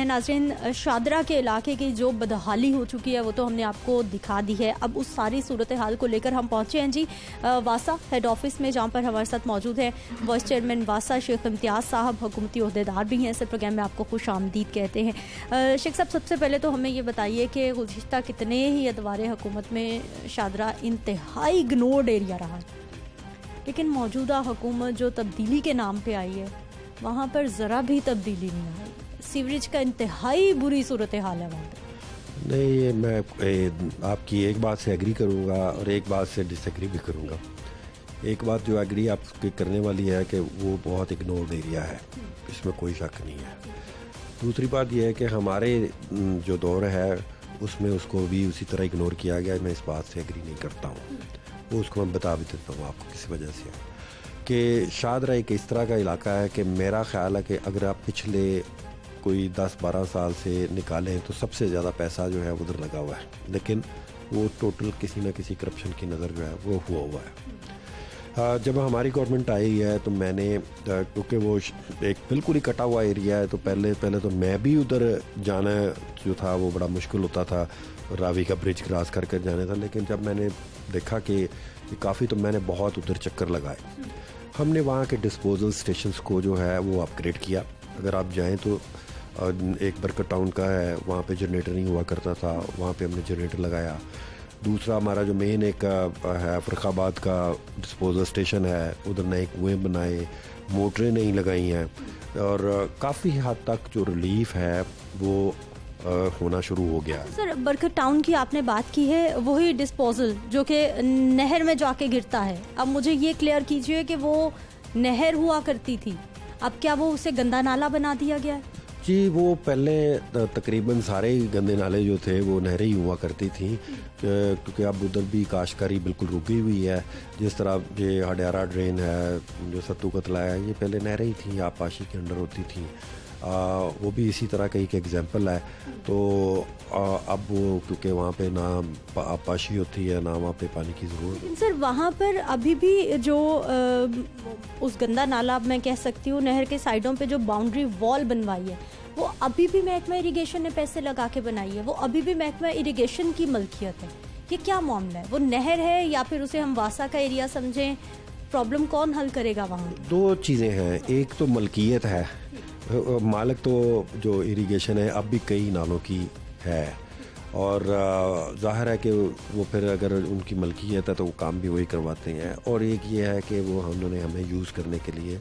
ہیں ناظرین، شادرہ کے علاقے کی جو بدحالی ہو چکی ہے وہ تو ہم نے آپ کو دکھا دی ہے. اب اس ساری صورتحال کو لے کر ہم پہنچے ہیں جی واسا ہیڈ آفس میں، جہاں پر ہمارے ساتھ موجود ہیں وائس چیئرمین واسا شیخ امتیاز صاحب، حکومتی عہدیدار بھی ہیں. اس پروگرام میں آپ کو خوش آمدید کہتے ہیں. شیخ صاحب، سب سے پہلے تو ہمیں یہ بتائیے کہ گزشتہ کتنے ہی ادوار حکومت میں شادرہ انتہائی اگنورڈ ایریا رہا ہے، لیکن موجودہ حکومت جو تبدیلی کے نام پہ آئی ہے وہاں پر ذرا بھی تبدیلی نہیں آئی. سیوریج کا انتہائی بری صورتحال ہے وہاں پہ. نہیں، میں آپ کی ایک بات سے ایگری کروں گا اور ایک بات سے ڈس ایگری بھی کروں گا. ایک بات جو ایگری آپ کی کرنے والی ہے کہ وہ بہت اگنورڈ ایریا ہے، اس میں کوئی شک نہیں ہے. دوسری بات یہ ہے کہ ہمارے جو دور ہے اس میں اس کو بھی اسی طرح اگنور کیا گیا. میں اس بات سے ایگری نہیں کرتا ہوں. وہ اس کو میں بتا بھی دیتا ہوں آپ کو کس وجہ سے کہ شادرہ ایک اس طرح کا علاقہ ہے کہ میرا خیال ہے کہ اگر آپ پچھلے کوئی 10-12 سال سے نکالیں تو سب سے زیادہ پیسہ جو ہے ادھر لگا ہوا ہے، لیکن وہ ٹوٹل کسی نہ کسی کرپشن کی نظر جو ہے وہ ہوا ہوا ہے. جب ہماری گورنمنٹ آئی ہے تو میں نے، کیونکہ وہ ایک بالکل ہی کٹا ہوا ایریا ہے، تو پہلے تو میں بھی ادھر جانا جو تھا وہ بڑا مشکل ہوتا تھا، راوی کا برج کراس کر کے جانے تھا. لیکن جب میں نے دیکھا کہ کافی، تو میں نے بہت ادھر چکر لگائے. ہم نے وہاں کے ڈسپوزل اسٹیشنز کو جو ہے وہ اپ گریڈ کیا. اگر آپ جائیں تو ایک برکت ٹاؤن کا ہے، وہاں پہ جنریٹر نہیں ہوا کرتا تھا، وہاں پہ ہم نے جنریٹر لگایا. دوسرا ہمارا جو مین ایک ہے فرخ آباد کا ڈسپوزل اسٹیشن ہے، ادھر نئے کنویں بنائے، موٹریں نہیں لگائی ہیں، اور کافی حد تک جو ریلیف ہے وہ ہونا شروع ہو گیا. سر، برکت ٹاؤن کی آپ نے بات کی ہے، وہی ڈسپوزل جو کہ نہر میں جا کے گرتا ہے. اب مجھے یہ کلیئر کیجئے کہ وہ نہر ہوا کرتی تھی، اب کیا وہ اسے گندا نالا بنا دیا گیا ہے؟ جی، وہ پہلے تقریباً سارے گندے نالے جو تھے وہ نہریں ہی ہوا کرتی تھیں، کیونکہ اب ادھر بھی کاشتکاری بالکل رکی ہوئی ہے. جس طرح یہ ہڈیارہ ڈرین ہے، جو ستو قتلہ ہے، یہ پہلے نہریں ہی تھیں، آبپاشی کے انڈر ہوتی تھیں. وہ بھی اسی طرح کا ایک ایگزامپل ہے. تو اب وہ کیونکہ وہاں پہ نہ آبپاشی ہوتی ہے، نہ وہاں پہ پانی کی ضرورت. سر، وہاں پر ابھی بھی جو اس گندا نالا میں کہہ سکتی ہوں نہر کے سائڈوں پہ جو باؤنڈری وال بنوائی ہے، وہ ابھی بھی محکمہ اریگیشن نے پیسے لگا کے بنائی ہے، وہ ابھی بھی محکمہ اریگیشن کی ملکیت ہے. یہ کیا معاملہ ہے؟ وہ نہر ہے یا پھر اسے ہم واسا کا ایریا سمجھیں؟ پرابلم کون حل کرے گا وہاں؟ دو چیزیں ہیں. ایک تو ملکیت ہے، مالک تو جو اریگیشن ہے اب بھی کئی نالوں کی ہے، اور ظاہر ہے کہ وہ پھر اگر ان کی ملکیت ہے تو وہ کام بھی وہی کرواتے ہیں. اور ایک یہ ہے کہ وہ انہوں نے ہمیں یوز کرنے کے لیے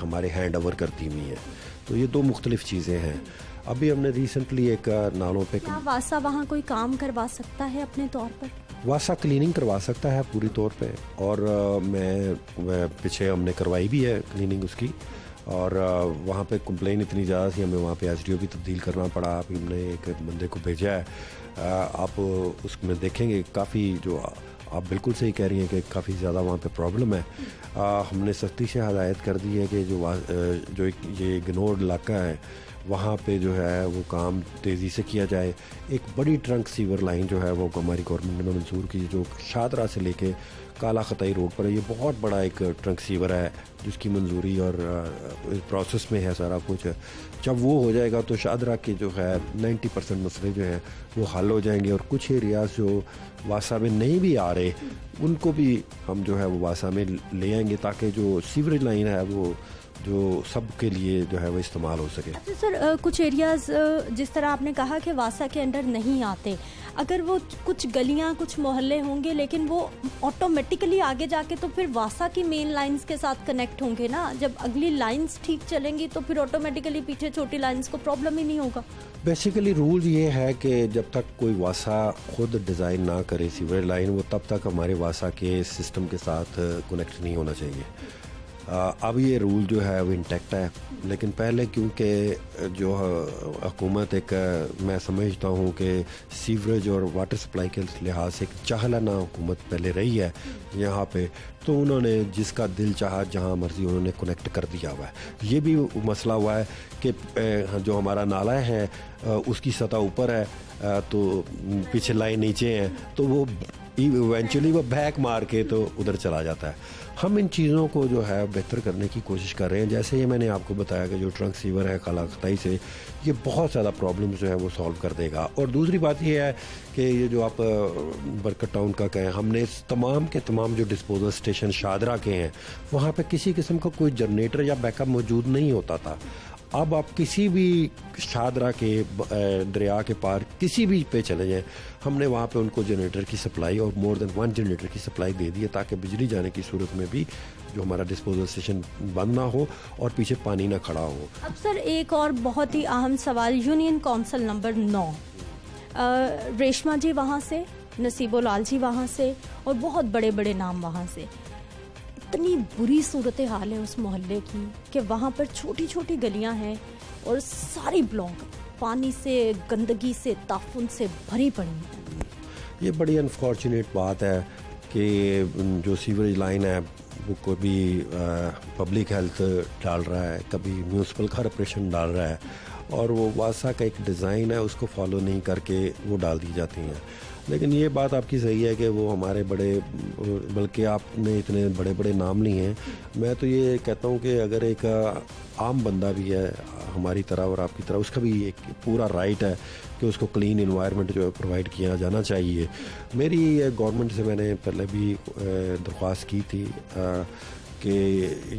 ہمارے ہینڈ اوور کر دی ہوئی ہیں. تو یہ دو مختلف چیزیں ہیں. ابھی ہم نے ریسنٹلی ایک نالوں پہ، کیا واسا وہاں کوئی کام کروا سکتا ہے اپنے طور پر؟ واسا کلیننگ کروا سکتا ہے پوری طور پہ، اور میں پیچھے ہم نے کروائی بھی ہے کلیننگ اس کی. اور وہاں پہ کمپلین اتنی زیادہ تھی، ہمیں وہاں پہ ایس ڈی او بھی تبدیل کرنا پڑا. اب ہم نے ایک بندے کو بھیجا ہے. آپ اس میں دیکھیں گے کافی، جو آپ بالکل صحیح کہہ رہی ہیں کہ کافی زیادہ وہاں پہ پرابلم ہے. ہم نے سختی سے ہدایت کر دی ہے کہ جو یہ اگنورڈ علاقہ ہے وہاں پہ جو ہے وہ کام تیزی سے کیا جائے. ایک بڑی ٹرنک سیور لائن جو ہے وہ ہماری گورنمنٹ نے منظور کی، جو شادرہ سے لے کے کالا خطائی روڈ پر ہے. یہ بہت بڑا ایک ٹرنک سیور ہے جس کی منظوری اور پروسیس میں ہے سارا کچھ. جب وہ ہو جائے گا تو شادرہ کے جو ہے 90% مسئلے جو ہیں وہ حل ہو جائیں گے. اور کچھ ایریاز جو واسا میں نہیں بھی آ رہے ان کو بھی ہم جو ہے وہ واسا میں لے آئیں گے، تاکہ جو سیوریج لائن ہے وہ جو سب کے لیے جو ہے وہ استعمال ہو سکے. سر، کچھ ایریاز جس طرح آپ نے کہا کہ واسا کے انڈر نہیں آتے، اگر وہ کچھ گلیاں کچھ محلے ہوں گے لیکن وہ آٹومیٹکلی آگے جا کے تو پھر واسا کی مین لائنز کے ساتھ کنیکٹ ہوں گے نا. جب اگلی لائنز ٹھیک چلیں گی تو پھر آٹومیٹکلی پیچھے چھوٹی لائنز کو پرابلم ہی نہیں ہوگا. بیسیکلی رول یہ ہے کہ جب تک کوئی واسا خود ڈیزائن نہ کرے سیوریج لائن، وہ تب تک ہمارے واسا کے سسٹم کے ساتھ کنیکٹ نہیں ہونا چاہیے. اب یہ رول جو ہے وہ انٹیکٹ ہے. لیکن پہلے کیونکہ جو حکومت ایک، میں سمجھتا ہوں کہ سیوریج اور واٹر سپلائی کے لحاظ سے ایک چاہلانہ حکومت پہلے رہی ہے یہاں پہ، تو انہوں نے جس کا دل چاہا جہاں مرضی انہوں نے کنیکٹ کر دیا ہوا ہے. یہ بھی مسئلہ ہوا ہے کہ جو ہمارا نالا ہے اس کی سطح اوپر ہے تو پیچھے لائن نیچے ہیں، تو وہ ایونچولی وہ بیک مار کے تو ادھر چلا جاتا ہے. ہم ان چیزوں کو جو ہے بہتر کرنے کی کوشش کر رہے ہیں. جیسے یہ میں نے آپ کو بتایا کہ جو ٹرنک سیور ہے کالا خطائی سے، یہ بہت زیادہ پرابلم جو ہے وہ سالو کر دے گا. اور دوسری بات یہ ہے کہ یہ جو آپ برکت ٹاؤن کا کہیں, ہم نے تمام کے تمام جو ڈسپوزل اسٹیشن شادرہ کے ہیں وہاں پہ کسی قسم کا کوئی جنریٹر یا بیک اپ موجود نہیں ہوتا تھا. اب آپ کسی بھی شادرہ کے دریا کے پار کسی بھی پہ چلے جائیں, ہم نے وہاں پہ ان کو جنریٹر کی سپلائی اور مور دین 1 جنریٹر کی سپلائی دے دی ہے تاکہ بجلی جانے کی صورت میں بھی جو ہمارا ڈسپوزل اسٹیشن بند نہ ہو اور پیچھے پانی نہ کھڑا ہو. اب سر ایک اور بہت ہی اہم سوال, یونین کونسل نمبر 9, ریشما جی وہاں سے, نصیب لال جی وہاں سے, اور بہت بڑے بڑے نام وہاں سے. اتنی بری صورتحال ہے اس محلے کی کہ وہاں پر چھوٹی چھوٹی گلیاں ہیں اور ساری بلاک پانی سے, گندگی سے, تعفن سے بھری پڑی ہیں. یہ بڑی انفارچونیٹ بات ہے کہ جو سیوریج لائن ہے وہ کبھی پبلک ہیلتھ ڈال رہا ہے, کبھی میونسپل کارپوریشن ڈال رہا ہے, اور وہ واسا کا ایک ڈیزائن ہے اس کو فالو نہیں کر کے وہ ڈال دی جاتی ہیں. لیکن یہ بات آپ کی صحیح ہے کہ وہ ہمارے بڑے, بلکہ آپ نے اتنے بڑے بڑے نام لیے ہیں. میں تو یہ کہتا ہوں کہ اگر ایک عام بندہ بھی ہے ہماری طرح اور آپ کی طرح, اس کا بھی ایک پورا رائٹ ہے کہ اس کو کلین انوائرمنٹ جو ہے پرووائڈ کیا جانا چاہیے. میری گورنمنٹ سے میں نے پہلے بھی درخواست کی تھی کہ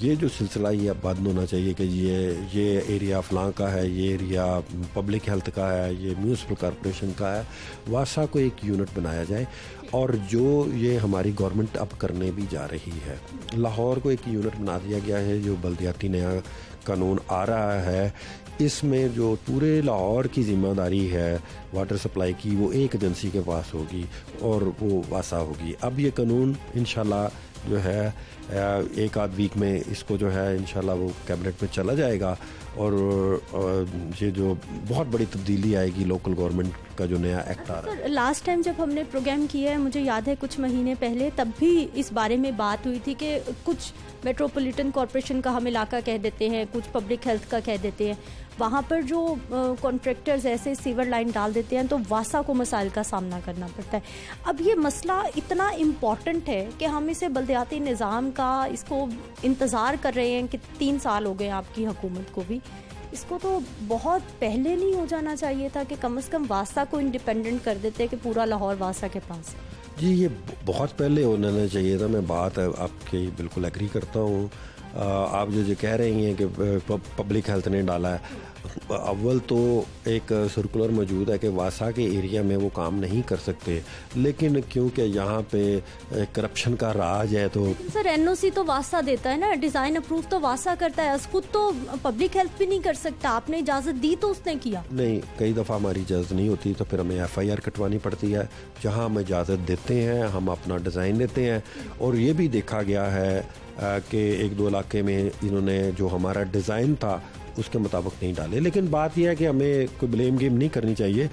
یہ جو سلسلہ یہ بند ہونا چاہیے کہ یہ ایریا فلاں کا ہے, یہ ایریا پبلک ہیلتھ کا ہے, یہ میونسپل کارپوریشن کا ہے. واسا کو ایک یونٹ بنایا جائے, اور جو یہ ہماری گورنمنٹ اب کرنے بھی جا رہی ہے. لاہور کو ایک یونٹ بنا دیا گیا ہے, جو بلدیاتی نیا قانون آ رہا ہے, اس میں جو پورے لاہور کی ذمہ داری ہے واٹر سپلائی کی وہ ایک ایجنسی کے پاس ہوگی اور وہ واسا ہوگی. اب یہ قانون انشاءاللہ جو ہے ایک آدھ ویک میں اس کو جو ہے انشاءاللہ وہ کیبنٹ میں چلا جائے گا, اور یہ جو بہت بڑی تبدیلی آئے گی لوکل گورنمنٹ کا جو نیا ایکٹ آ رہا ہے. لاسٹ ٹائم جب ہم نے پروگرام کیا ہے, مجھے یاد ہے کچھ مہینے پہلے, تب بھی اس بارے میں بات ہوئی تھی کہ کچھ میٹروپولیٹن کارپوریشن کا ہم علاقہ کہہ دیتے ہیں, کچھ پبلک ہیلتھ کا کہہ دیتے ہیں, وہاں پر جو کانٹریکٹرز ایسے سیور لائن ڈال دیتے ہیں تو واسا کو مسائل کا سامنا کرنا پڑتا ہے. اب یہ مسئلہ اتنا امپورٹنٹ ہے کہ ہم اسے بلدیاتی نظام کا اس کو انتظار کر رہے ہیں کہ 3 سال ہو گئے آپ کی حکومت کو بھی. اس کو تو بہت پہلے نہیں ہو جانا چاہیے تھا کہ کم از کم واسا کو انڈیپینڈنٹ کر دیتے کہ پورا لاہور واسا کے پاس ہے. جی یہ بہت پہلے ہونا چاہیے تھا. میں بات آپ کی بالکل ایگری کرتا ہوں. آپ جو کہہ رہی ہیں کہ پبلک ہیلتھ نے ڈالا ہے, اول تو ایک سرکولر موجود ہے کہ واسا کے ایریا میں وہ کام نہیں کر سکتے, لیکن کیونکہ یہاں پہ کرپشن کا راج ہے تو سر این او سی تو واسا دیتا ہے نا, ڈیزائن اپروو تو واسا کرتا ہے, اس خود تو پبلک ہیلتھ بھی نہیں کر سکتا. آپ نے اجازت دی تو اس نے کیا نہیں. کئی دفعہ ہماری اجازت نہیں ہوتی تو پھر ہمیں FIR کٹوانی پڑتی ہے. جہاں ہم اجازت دیتے ہیں ہم اپنا ڈیزائن دیتے ہیں, اور یہ بھی دیکھا گیا ہے کہ 1-2 علاقے میں انہوں نے جو ہمارا ڈیزائن تھا اس کے مطابق نہیں ڈالے. لیکن بات یہ ہے کہ ہمیں کوئی بلیم گیم نہیں کرنی چاہیے.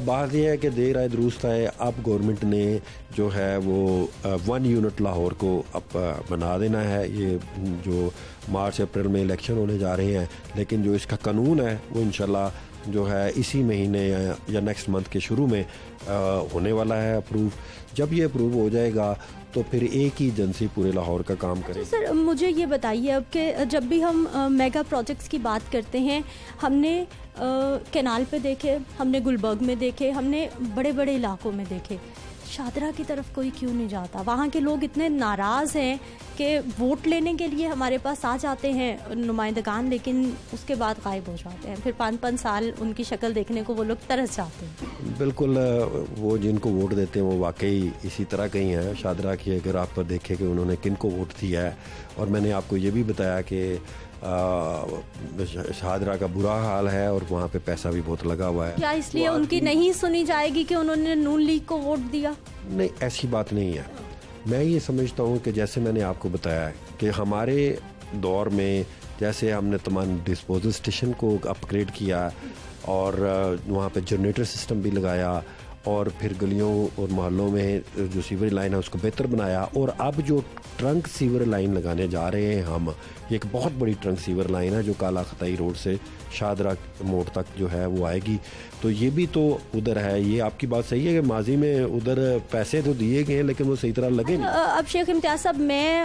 بات یہ ہے کہ دیر آئے درست آئے, اب گورنمنٹ نے جو ہے وہ 1 یونٹ لاہور کو اب بنا دینا ہے. یہ جو مارچ اپریل میں الیکشن ہونے جا رہے ہیں, لیکن جو اس کا قانون ہے وہ انشاءاللہ جو ہے اسی مہینے یا نیکسٹ منتھ کے شروع میں ہونے والا ہے اپروو. جب یہ اپروو ہو جائے گا تو پھر ایک ہی ایجنسی پورے لاہور کا کام کرے. سر مجھے یہ بتائیے اب کہ جب بھی ہم میگا پروجیکٹس کی بات کرتے ہیں, ہم نے کینال پہ دیکھے, ہم نے گلبرگ میں دیکھے, ہم نے بڑے بڑے علاقوں میں دیکھے, شادرہ کی طرف کوئی کیوں نہیں جاتا؟ وہاں کے لوگ اتنے ناراض ہیں کہ ووٹ لینے کے لیے ہمارے پاس آ جاتے ہیں نمائندگان, لیکن اس کے بعد غائب ہو جاتے ہیں. پھر 5-5 سال ان کی شکل دیکھنے کو وہ لوگ ترس جاتے ہیں. بالکل, وہ جن کو ووٹ دیتے ہیں وہ واقعی اسی طرح کے ہی ہیں. شادرہ کی اگر آپ دیکھیں کہ انہوں نے کن کو ووٹ دیا ہے, اور میں نے آپ کو یہ بھی بتایا کہ شادرہ کا برا حال ہے اور وہاں پہ پیسہ بھی بہت لگا ہوا ہے. کیا اس لیے ان کی نہیں سنی جائے گی کہ انہوں نے نون لیگ کو ووٹ دیا؟ نہیں, ایسی بات نہیں ہے. میں یہ سمجھتا ہوں کہ جیسے میں نے آپ کو بتایا کہ ہمارے دور میں جیسے ہم نے تمام ڈسپوزل اسٹیشن کو اپ گریڈ کیا اور وہاں پہ جنریٹر سسٹم بھی لگایا, اور پھر گلیوں اور محلوں میں جو سیور لائن ہے اس کو بہتر بنایا, اور اب جو ٹرنک سیور لائن لگانے جا رہے ہیں ہم, یہ ایک بہت بڑی ٹرنک سیور لائن ہے جو کالا خطائی روڈ سے شادرہ موڑ تک جو ہے وہ آئے گی. تو یہ بھی تو ادھر ہے. یہ آپ کی بات صحیح ہے کہ ماضی میں ادھر پیسے تو دیے گئے ہیں لیکن وہ صحیح طرح لگے نہیں. اب شیخ امتیاز صاحب, میں